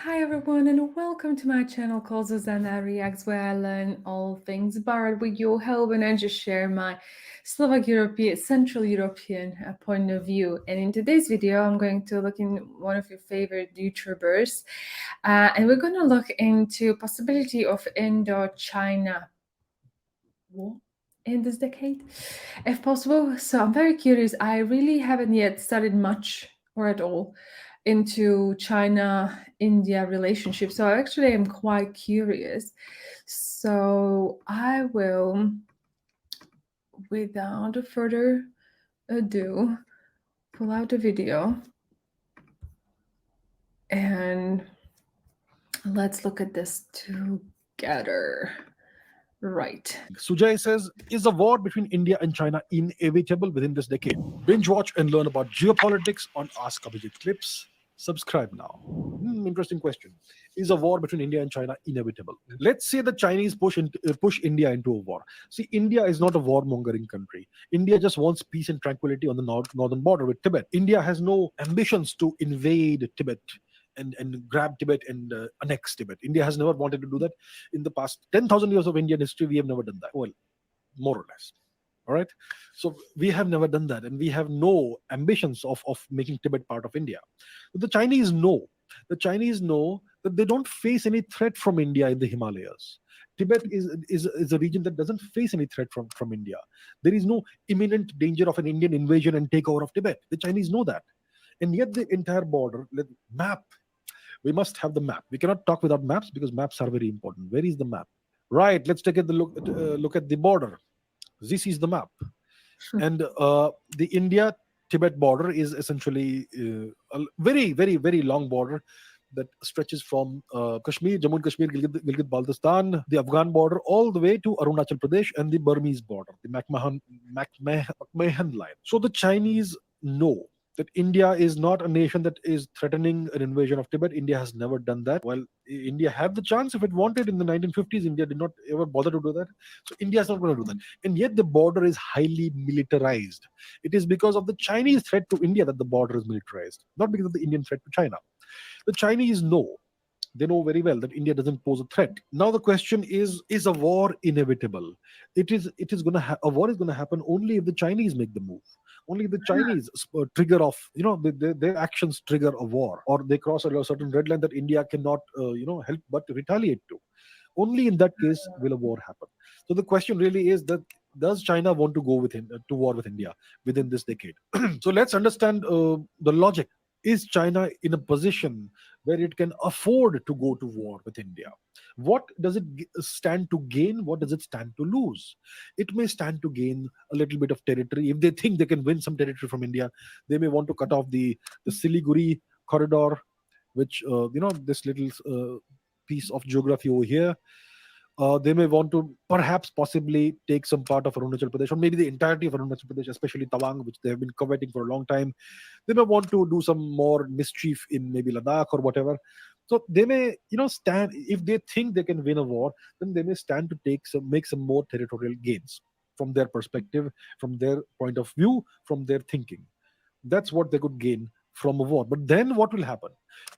Hi everyone and welcome to my channel called Zuzana Reacts, where I learn all things borrowed with your help and I just share my Slovak European, Central European point of view. And in today's video I'm going to look in one of your favorite YouTubers and we're going to look into possibility of Indo China war in this decade if possible. So I'm very curious. I really haven't yet studied much or at all into China-India relationship. So I actually am quite curious. So I will, without further ado, pull out the video and let's look at this together. Right. Sujay says, is a war between India and China inevitable within this decade? Binge watch and learn about geopolitics on Ask Abhijit clips. Subscribe now. Interesting question. Is a war between India and China inevitable? Let's say the Chinese push India into a war. See, India is not a warmongering country. India just wants peace and tranquility on the northern border with Tibet. India has no ambitions to invade Tibet and grab Tibet and annex Tibet. India has never wanted to do that. In the past 10,000 years of Indian history, we have never done that. Well, more or less. All right. So we have never done that, and we have no ambitions of making Tibet part of India. But the Chinese know. The Chinese know that they don't face any threat from India in the Himalayas. Tibet is a region that doesn't face any threat from India. There is no imminent danger of an Indian invasion and takeover of Tibet. The Chinese know that. And yet the entire border map, we must have the map. We cannot talk without maps because maps are very important. Where is the map? Right. Let's take a look at the border. This is the map, and the India Tibet border is essentially a very, very, very long border that stretches from Kashmir, Jammu and Kashmir, Gilgit Baltistan, the Afghan border, all the way to Arunachal Pradesh and the Burmese border, the McMahon line. So the Chinese know that India is not a nation that is threatening an invasion of Tibet. India has never done that. Well, India had the chance if it wanted in the 1950s. India did not ever bother to do that. So India is not going to do that. And yet the border is highly militarized. It is because of the Chinese threat to India that the border is militarized, not because of the Indian threat to China. The Chinese know. They know very well that India doesn't pose a threat. Now the question is a war inevitable? It is going to a war is going to happen only if the Chinese make the move. Only if the Chinese trigger off, their actions trigger a war, or they cross a certain red line that India cannot, help but retaliate to. Only in that case will a war happen. So the question really is that does China want to go to war with India within this decade? So let's understand the logic. Is China in a position where it can afford to go to war with India? What does it stand to gain? What does it stand to lose? It may stand to gain a little bit of territory. If they think they can win some territory from India, they may want to cut off the Siliguri corridor, which this little piece of geography over here. They may want to perhaps possibly take some part of Arunachal Pradesh, or maybe the entirety of Arunachal Pradesh, especially Tawang, which they have been coveting for a long time. They may want to do some more mischief in maybe Ladakh or whatever. So they may, stand, if they think they can win a war, then they may stand to make some more territorial gains from their perspective, from their point of view, from their thinking. That's what they could gain from a war. But then what will happen?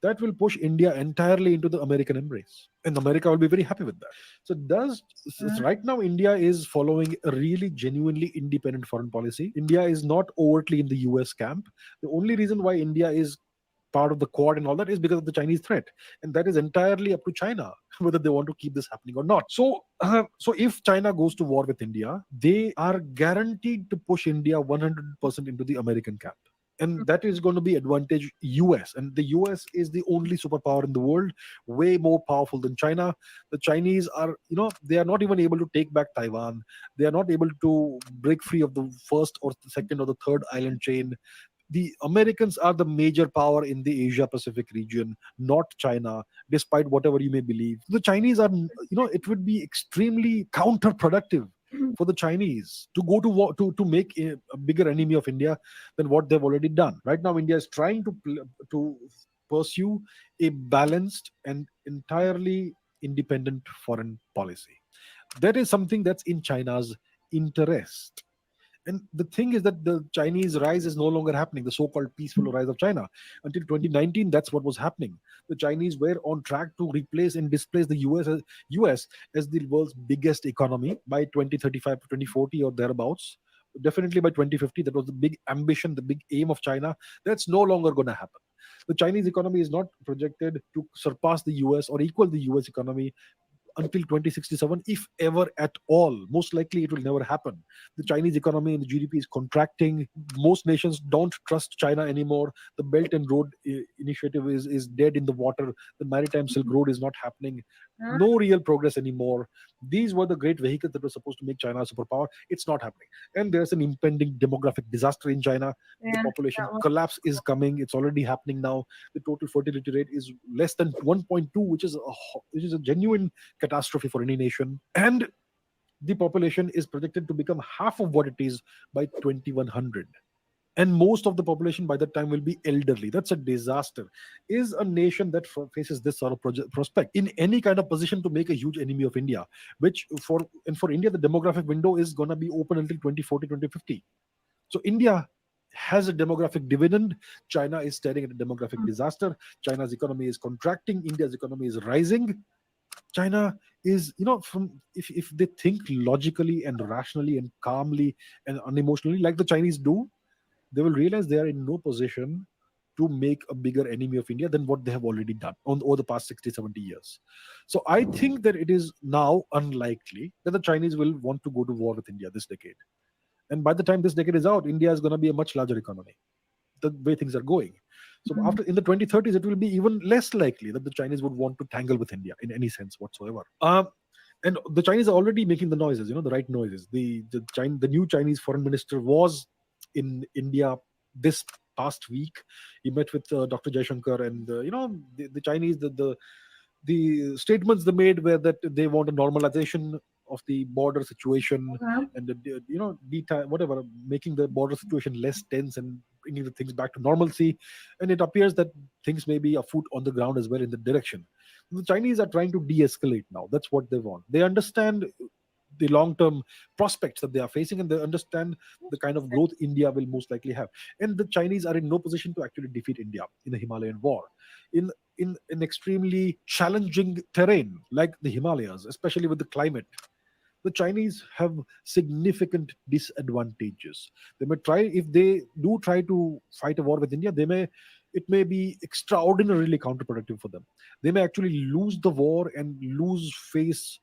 That will push India entirely into the American embrace. And America will be very happy with that. Right now, India is following a really genuinely independent foreign policy. India is not overtly in the US camp. The only reason why India is part of the Quad and all that is because of the Chinese threat, and that is entirely up to China whether they want to keep this happening or not. So if China goes to war with India, they are guaranteed to push India 100% into the American camp, and that is going to be advantage US. And the US is the only superpower in the world, way more powerful than China. The Chinese are, they are not even able to take back Taiwan. They are not able to break free of the first or the second or the third island chain. The Americans are the major power in the Asia Pacific region, not China, despite whatever you may believe. The Chinese are, it would be extremely counterproductive for the Chinese to go to war, to make a bigger enemy of India than what they've already done. Right now, India is trying to pursue a balanced and entirely independent foreign policy. That is something that's in China's interest. And the thing is that the Chinese rise is no longer happening, the so-called peaceful rise of China. Until 2019, that's what was happening. The Chinese were on track to replace and displace the US as the world's biggest economy by 2035 to 2040 or thereabouts. Definitely by 2050, that was the big ambition, the big aim of China. That's no longer going to happen. The Chinese economy is not projected to surpass the US or equal the US economy until 2067, if ever at all. Most likely, it will never happen. The Chinese economy and the GDP is contracting. Most nations don't trust China anymore. The Belt and Road Initiative is dead in the water. The Maritime Silk Road is not happening. Ah, No real progress anymore. These were the great vehicles that were supposed to make China a superpower. It's not happening. And there's an impending demographic disaster in China. The yeah, population that one. collapse is coming. It's already happening now. The total fertility rate is less than 1.2, which is a genuine catastrophe for any nation. And the population is projected to become half of what it is by 2100. And most of the population by that time will be elderly. That's a disaster. Is a nation that faces this sort of prospect in any kind of position to make a huge enemy of India, which for India, the demographic window is going to be open until 2040, 2050. So India has a demographic dividend. China is staring at a demographic disaster. China's economy is contracting. India's economy is rising. China is, from if they think logically and rationally and calmly and unemotionally like the Chinese do, they will realize they are in no position to make a bigger enemy of India than what they have already done over the past 60, 70 years. So I think that it is now unlikely that the Chinese will want to go to war with India this decade. And by the time this decade is out, India is going to be a much larger economy, the way things are going. So Mhm. after in the 2030s, it will be even less likely that the Chinese would want to tangle with India in any sense whatsoever. And the Chinese are already making the noises, the right noises. The new Chinese foreign minister was in India this past week. He met with Dr. Jaishankar, and the Chinese, the statements they made were that they want a normalization of the border situation, Okay. and whatever, making the border situation less tense and bringing the things back to normalcy. And it appears that things may be afoot on the ground as well in the direction. The Chinese are trying to de-escalate now. That's what they want. They understand the long-term prospects that they are facing, and they understand the kind of growth India will most likely have. And the Chinese are in no position to actually defeat India in the Himalayan war. In an extremely challenging terrain like the Himalayas, especially with the climate, the Chinese have significant disadvantages. They may try, if they do try to fight a war with India, it may be extraordinarily counterproductive for them. They may actually lose the war and lose face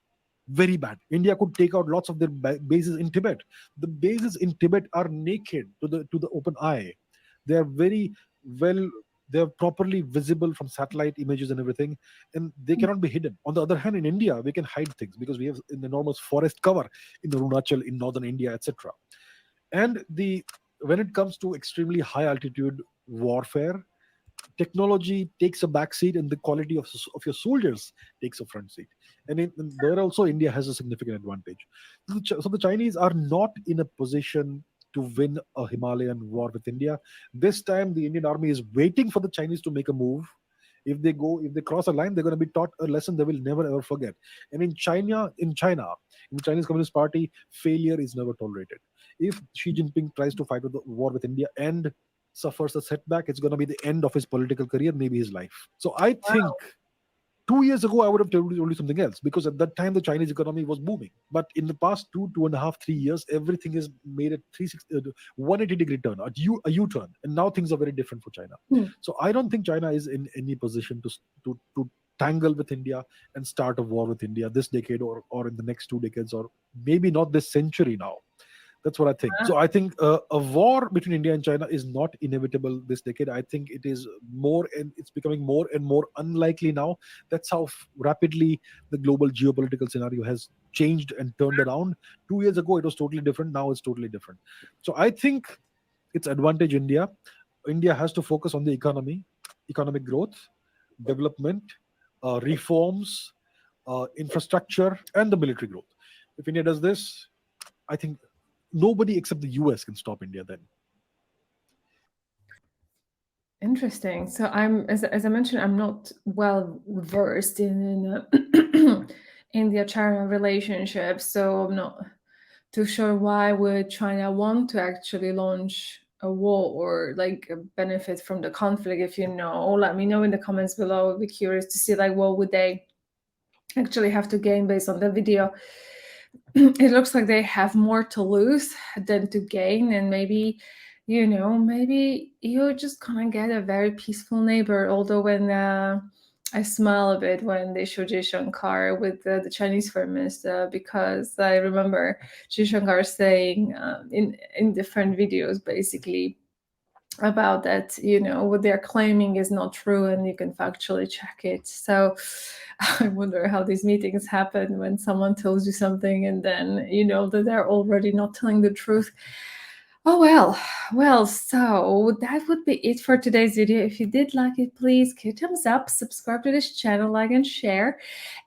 very bad. India could take out lots of their bases in Tibet. The bases in Tibet are naked to the open eye. They are very well, they're properly visible from satellite images and everything, and they cannot be hidden. On the other hand, in India, we can hide things because we have an enormous forest cover in the Arunachal, in northern India, etc. And the when it comes to extremely high altitude warfare, technology takes a back seat and the quality of your soldiers takes a front seat. And there also India has a significant advantage. So the Chinese are not in a position to win a Himalayan war with India. This time the Indian army is waiting for the Chinese to make a move. If they cross a line, they're going to be taught a lesson they will never ever forget. And in the Chinese Communist Party, failure is never tolerated. If Xi Jinping tries to fight the war with India and suffers a setback, it's going to be the end of his political career, maybe his life. So I think 2 years ago, I would have told you something else, because at that time the Chinese economy was booming. But in the past 2.5, 3 years, everything has made a 180-degree turn, a U-turn, and now things are very different for China. Hmm. So I don't think China is in any position to tangle with India and start a war with India this decade, or in the next 2 decades, or maybe not this century now. That's what I think. So I think a war between India and China is not inevitable this decade. I think it is more, and it's becoming more and more unlikely now. That's how rapidly the global geopolitical scenario has changed and turned around. 2 years ago, it was totally different. Now it's totally different. So I think it's advantage India. India has to focus on the economy, economic growth, development, reforms, infrastructure, and the military growth. If India does this, I think nobody except the US can stop India then. Interesting. So as I mentioned, I'm not well versed in India-China relationship, so I'm not too sure why would China want to actually launch a war or like benefit from the conflict. If you know, let me know in the comments below. I'd be curious to see like what would they actually have to gain based on the video. It looks like they have more to lose than to gain, and maybe, you know, maybe you're just gonna get a very peaceful neighbor. Although when I smile a bit when they show Jay Shankar with the Chinese Foreign Minister, because I remember Jay Shankar saying in different videos basically about that, you know, what they're claiming is not true and you can factually check it. So I wonder how these meetings happen when someone tells you something and then you know that they're already not telling the truth. Oh well, so that would be it for today's video. If you did like it, please give a thumbs up, subscribe to this channel, like and share,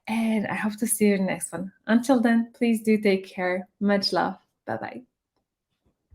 and I hope to see you in the next one. Until then, please do take care. Much love. Bye bye.